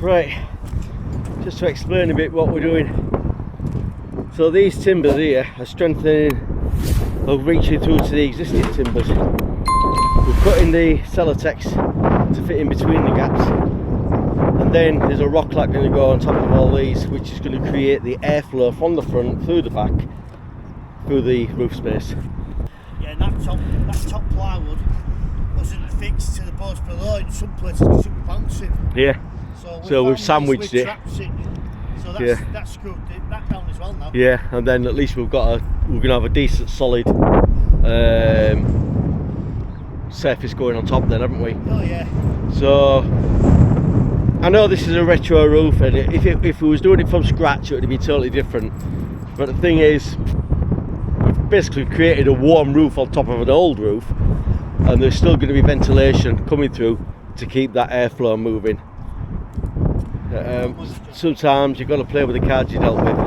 Right, just to explain a bit what we're doing. So these timbers here are strengthening or reaching through to the existing timbers. We're cutting the Celotex to fit in between the gaps, and then there's a rock lat going to go on top of all these, which is going to create the airflow from the front through the back through the roof space. Yeah, and that top plywood wasn't fixed to the boards below. In some places it should be bouncing. Yeah. So we've sandwiched it. So that's screwed that down as well now. Yeah, and then at least we're gonna have a decent solid surface going on top then, haven't we? Oh yeah. So I know this is a retro roof, and if we was doing it from scratch it would be totally different. But the thing is, we've basically created a warm roof on top of an old roof, and there's still going to be ventilation coming through to keep that airflow moving. Sometimes you've got to play with the cards you dealt with,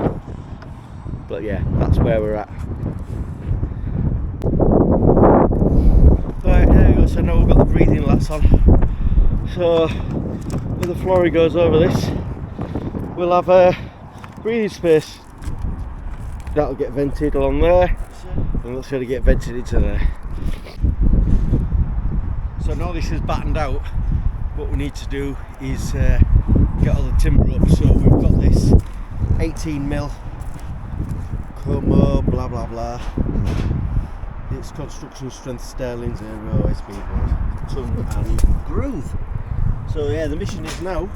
but yeah, that's where we're at. Right, there we go. So now we've got the breathing lats on. So when the flooring goes over this, we'll have a breathing space that'll get vented along there, and that's going to get vented into there. So now this is battened out, what we need to do is get all the timber up. So we've got this 18mm Como blah blah blah. It's construction strength Sterling 0 SB board, tongue and groove. So yeah, the mission is now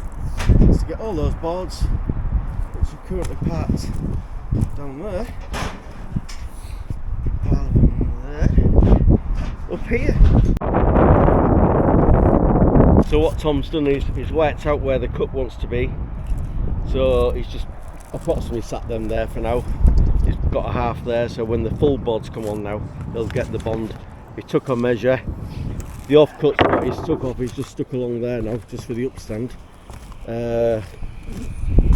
to get all those boards which are currently parked down there, up here. So what Tom's done is he's worked out where the cut wants to be. So he's just approximately sat them there for now. He's got a half there, so when the full boards come on now, he'll get the bond. He took a measure. The offcuts what he's took off, he's just stuck along there now, just for the upstand.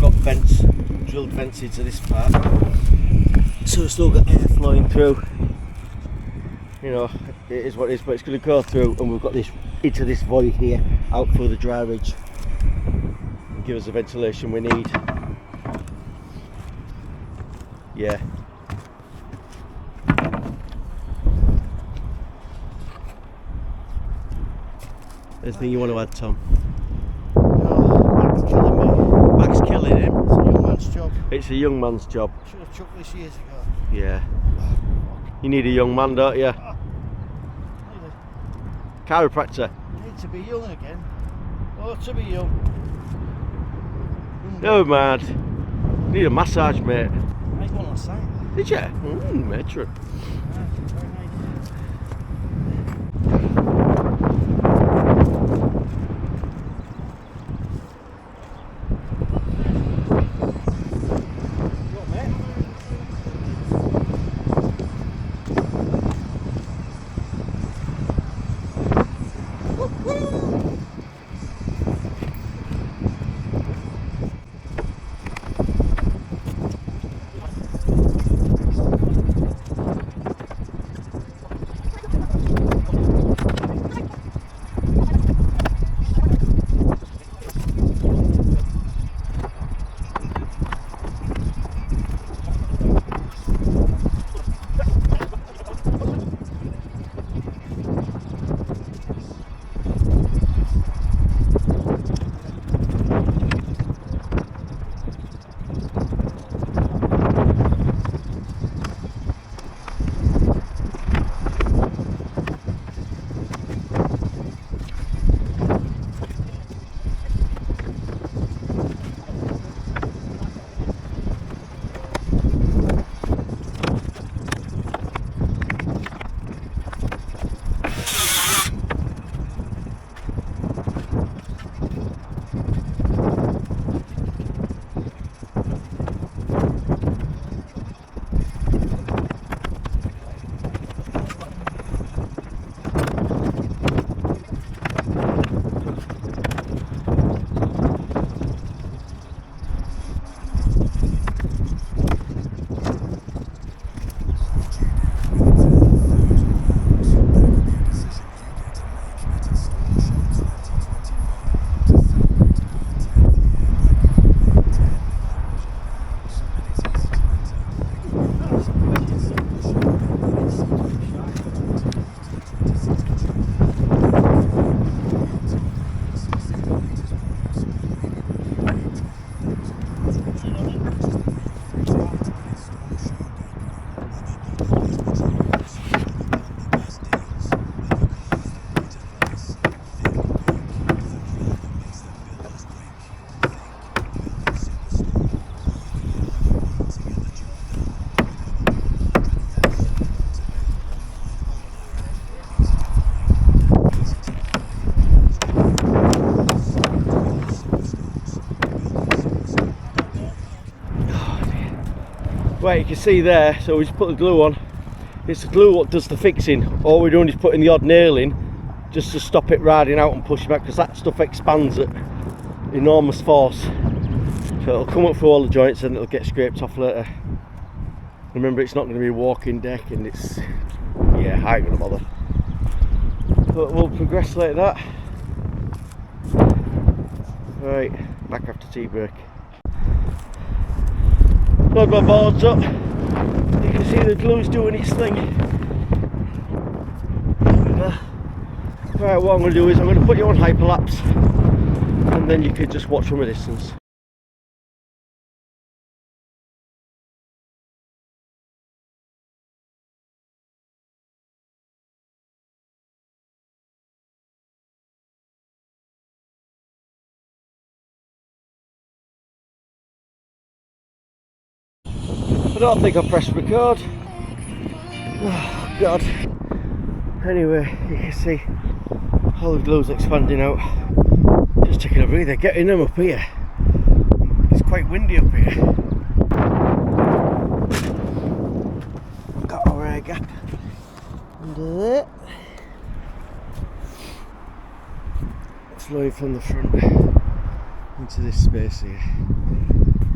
Got vents, drilled vents into this part. So it's still got air flowing through. You know, it is what it is, but it's going to go through, and we've got this into this void here, out through the dry ridge, and give us the ventilation we need. Yeah. Anything you want to add, Tom? No, Mac's killing me. Mac's killing him. It's a young man's job. It's a young man's job. Should have chucked this years ago. Yeah. You need a young man, don't you? Chiropractor. You need to be young again. Oh, to be young. No, mad. You need a massage, mate. I had one last night. Did you? Matron. Yeah, very nice. you can see there, so we just put the glue on. It's the glue what does the fixing. All we're doing is putting the odd nail in just to stop it riding out and pushing back, because that stuff expands at enormous force. So it'll come up through all the joints and it'll get scraped off later. Remember, it's not going to be a walking deck, and it's, yeah, I ain't going to bother. But we'll progress like that. Right, back after tea break. Load my boards up. You can see the glue's doing its thing. Right, what I'm going to do is I'm going to put you on hyperlapse, and then you can just watch from a distance. I don't think I pressed record. Oh God. Anyway, you can see all the glue's expanding out. Just taking a breather, getting them up here. It's quite windy up here. Got our air gap under there. Flowing from the front into this space here.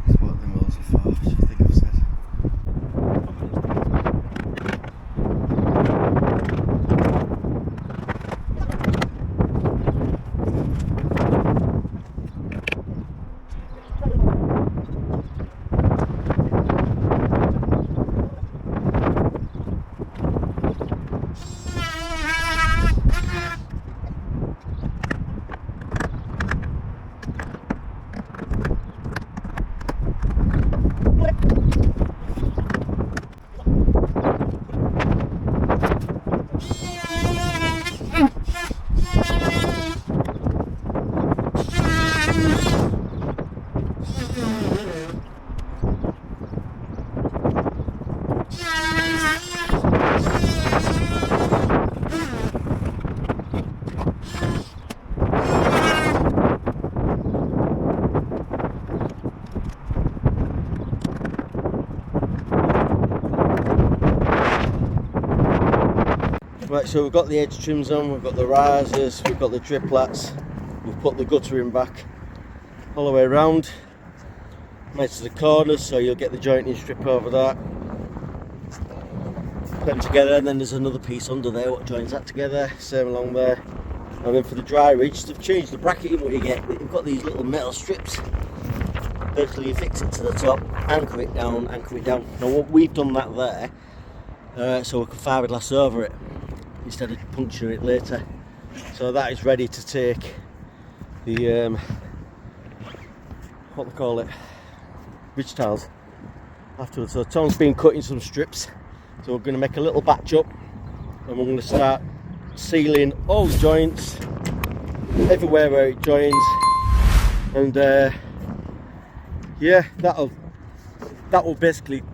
That's what the mills are for, which I think I've said. Right, so we've got the edge trims on, we've got the risers, we've got the driplats, we've put the gutter in back all the way around, made to the corners, so you'll get the jointing strip over that, put them together, and then there's another piece under there what joins that together, same along there. And then for the dry ridge, they've changed the bracketing what you get. You've got these little metal strips, basically you fix it to the top, anchor it down. Now what we've done that there, so we can fiberglass over it instead of puncturing it later. So that is ready to take the what they call it, ridge tiles afterwards. So Tom's been cutting some strips, so we're going to make a little batch up, and we're going to start sealing all the joints everywhere where it joins, and yeah, that will basically,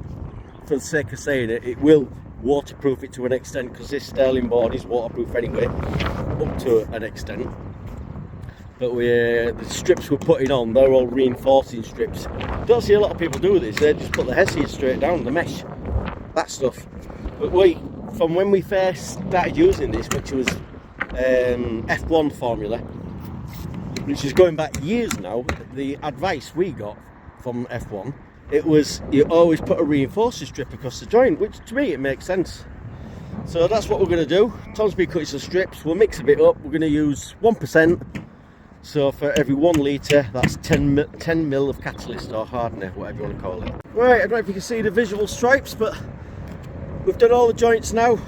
for the sake of saying it, it will waterproof it to an extent, because this sterling board is waterproof anyway, up to an extent. But the strips we're putting on, they're all reinforcing strips. Don't see a lot of people do this. They just put the hessies straight down, the mesh, that stuff. But from when we first started using this, which was F1 formula, which is going back years now, the advice we got from F1, it was you always put a reinforcing strip across the joint, which to me it makes sense. So that's what we're going to do. Tom's been cutting some strips, we'll mix a bit up. We're going to use 1%, so for every 1 litre that's 10 mil of catalyst or hardener, whatever you want to call it. Right, I don't know if you can see the visual stripes, but we've done all the joints now.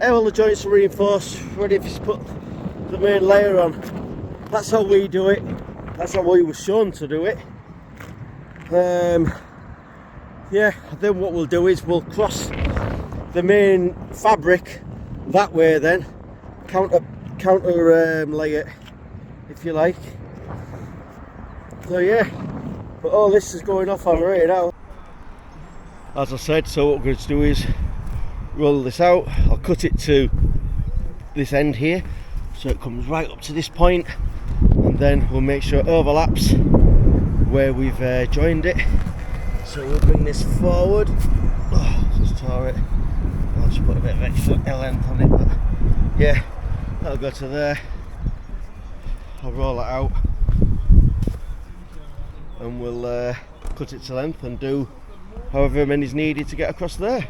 All the joints are reinforced, ready to put the main layer on. That's how we do it, that's how we were shown to do it. Yeah, then what we'll do is we'll cross the main fabric that way, then counter layer, if you like. So yeah, but all this is going off on right now. As I said, so what we're going to do is roll this out. I'll cut it to this end here, so it comes right up to this point, and then we'll make sure it overlaps where we've joined it. So we'll bring this forward. Oh, just tore it. I'll just put a bit of extra length on it, but yeah, that'll go to there. I'll roll it out and we'll cut it to length and do however many is needed to get across there.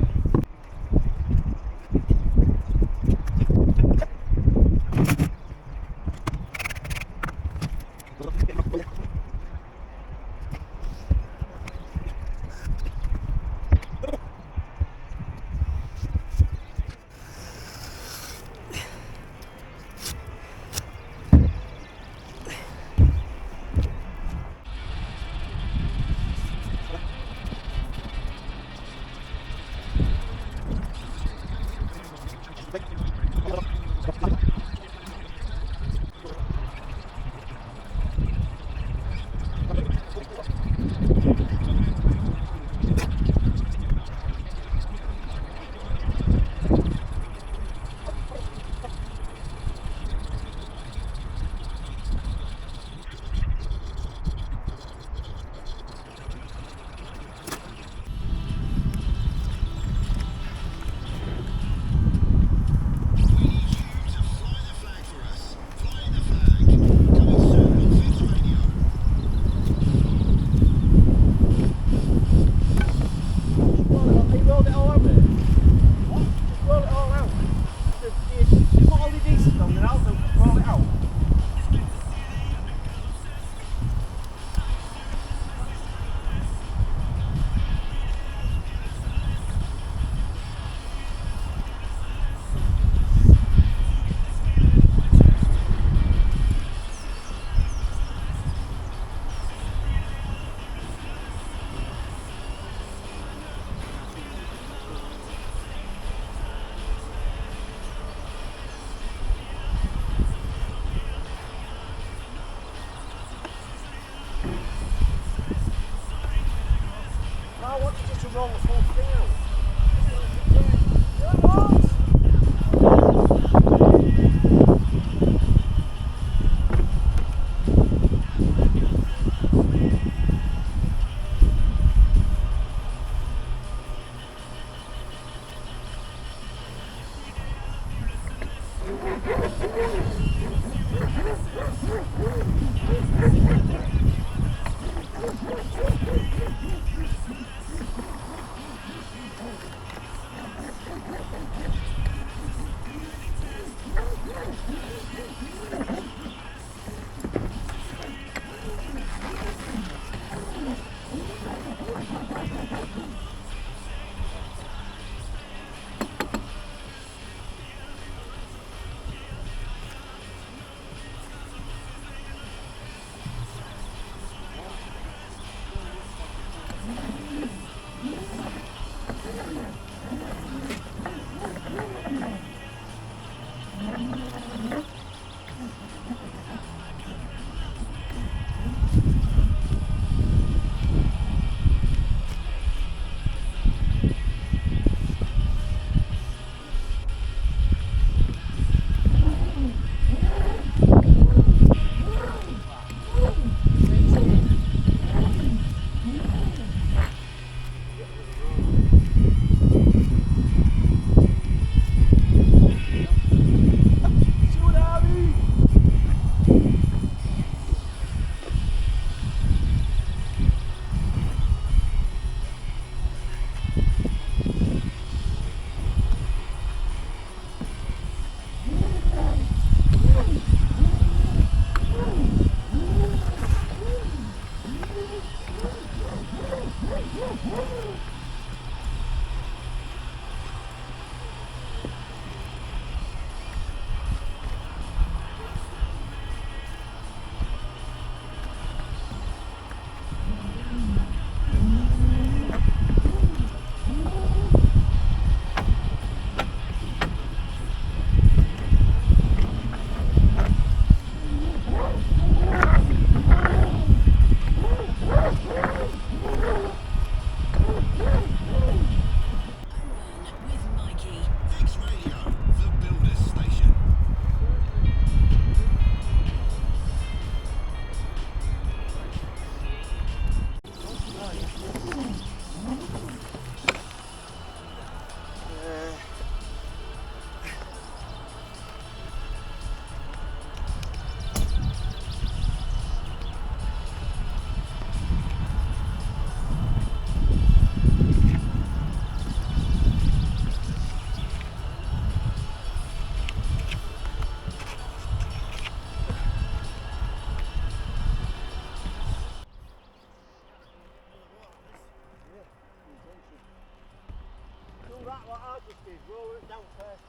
what I just did, roll it down first.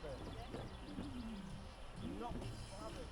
Not slabbing.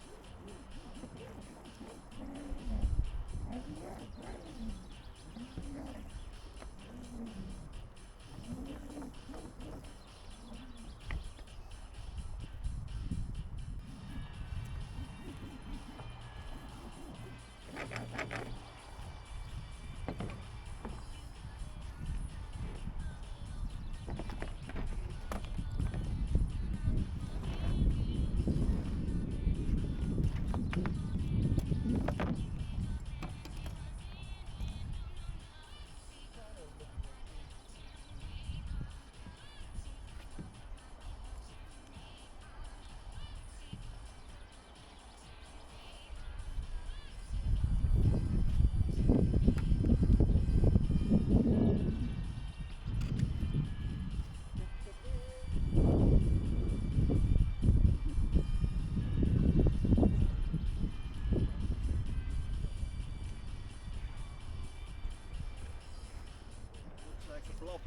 Blob.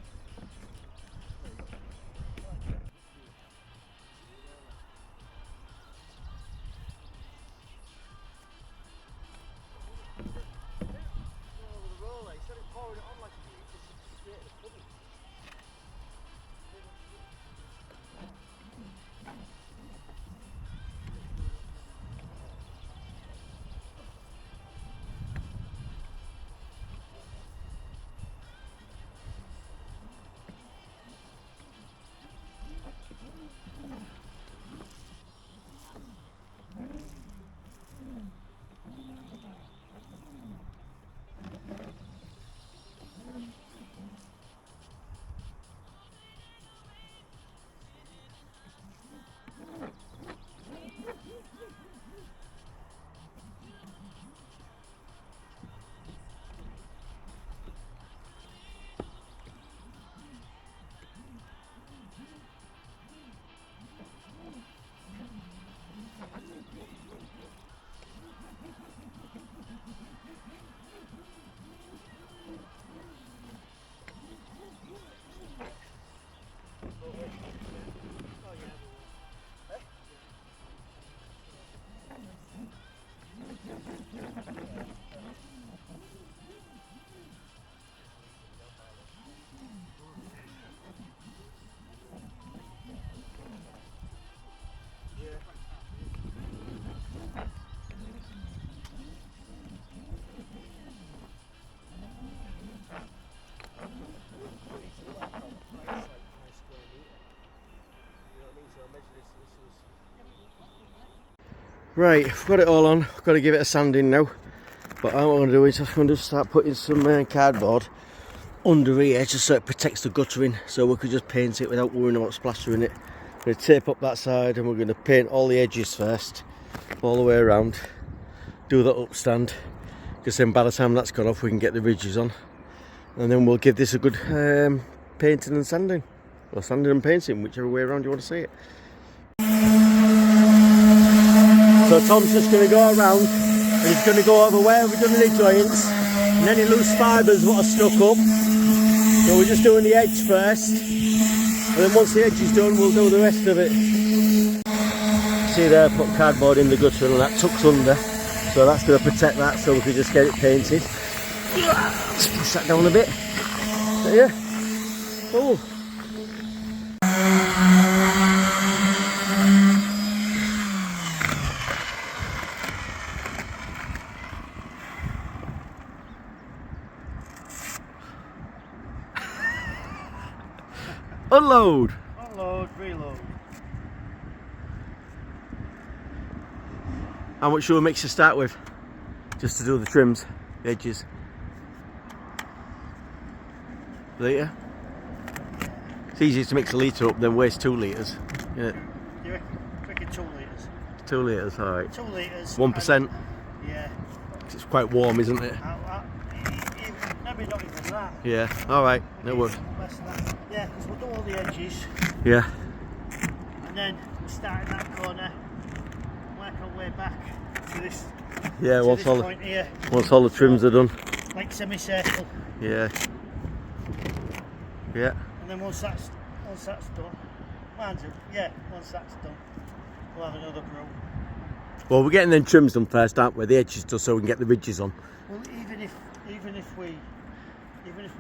Right, I've got it all on. I've got to give it a sanding now. But what I'm going to do is I'm going to start putting some cardboard under here just so it protects the guttering, so we could just paint it without worrying about splashing it. I'm going to tape up that side and we're going to paint all the edges first, all the way around. Do that upstand, because then by the time that's gone off we can get the ridges on. And then we'll give this a good painting and sanding. Or sanding and painting, whichever way around you want to see it. So Tom's just going to go around and he's going to go over where we've done any joints and any loose fibres what are stuck up. So we're just doing the edge first, and then once the edge is done we'll do the rest of it. See there, put cardboard in the gutter and that tucks under, so that's going to protect that, so we can just get it painted. Let's push that down a bit. So yeah, cool. Unload! Unload, reload. How much sugar mix to start with? Just to do the trims, the edges. Litre? It's easier to mix a litre up than waste 2 litres. Yeah. You reckon 2 litres? 2 litres, alright. 2 litres. 1%? Yeah. It's quite warm, isn't it? Maybe not even that. Yeah, alright, no worries. Less than that. Yeah, because we'll do all the edges. Yeah. And then we'll start in that corner, work our way back to this, Yeah, once all point here. Once all the trims are done. Like semicircle. Yeah. Yeah. And then once that's once that's done, mind you, yeah, once that's done, we'll have another grow. Well, we're getting them trims done first, aren't we? The edges done so we can get the ridges on. Well, even if we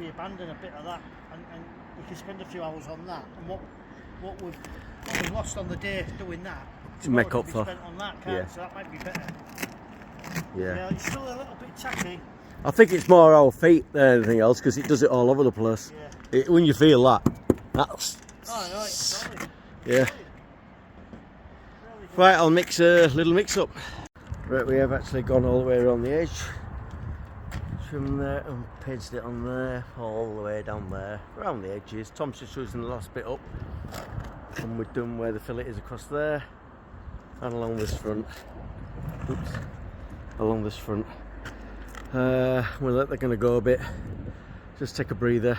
abandon a bit of that and we can spend a few hours on that, and what we've lost on the day doing that, To make up for. spent on that, can't it? So that might be better. Yeah. It's still a little bit tacky. I think it's more our feet than anything else because it does it all over the place. Yeah. When you feel that's. Oh no, it's solid. Yeah. Really Right, I'll mix a little mix up. Right, we have actually gone all the way around the edge. From there and pinched it on there, all the way down there, around the edges. Tom's just using the last bit up. And we're done where the fillet is across there. And along this front. Oops. Along this front. We'll let that gonna go a bit. Just take a breather.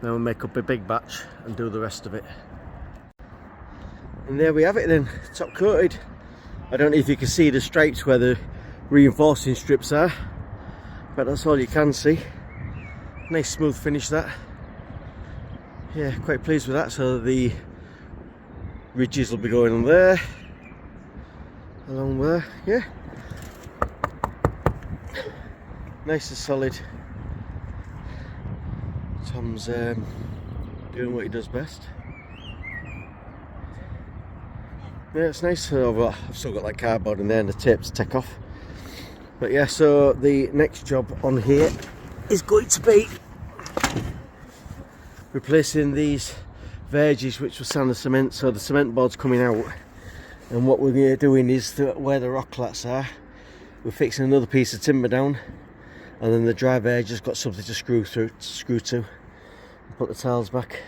Then we'll make up a big batch and do the rest of it. And there we have it then, top coated. I don't know if you can see the stripes where the reinforcing strips are, but that's all you can see. Nice smooth finish that. Yeah, quite pleased with that. So the ridges will be going on there, along there, yeah. Nice and solid. Tom's doing what he does best. Yeah, it's nice. So I've still got that cardboard in there and the tape to take off. But yeah, so the next job on here is going to be replacing these verges which were sand and cement. So the cement board's coming out, and what we're doing is where the rock clats are, we're fixing another piece of timber down, and then the dry verge has got something to screw to, and put the tiles back.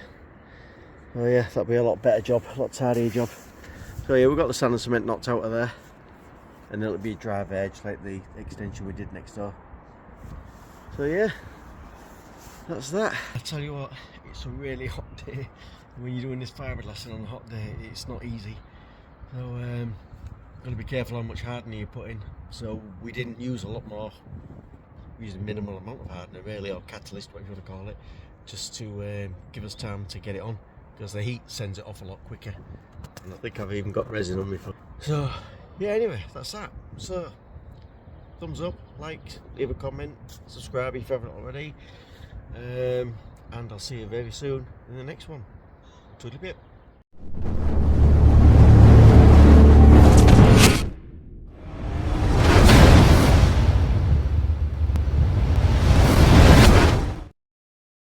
Oh yeah, that'll be a lot better job, a lot tidier job. So yeah, we've got the sand and cement knocked out of there, and it'll be a dry edge like the extension we did next door. So yeah, that's that. I tell you what, it's a really hot day. When you're doing this fibre lesson on a hot day, it's not easy. So got to be careful how much hardener you put in. So we didn't use a lot more. We used a minimal amount of hardener really, or catalyst, whatever you want to call it, just to give us time to get it on, because the heat sends it off a lot quicker. And I think I've even got resin on my foot. So yeah, anyway, that's that. So thumbs up, like, leave a comment, subscribe if you haven't already, and I'll see you very soon in the next one. Toodly bit.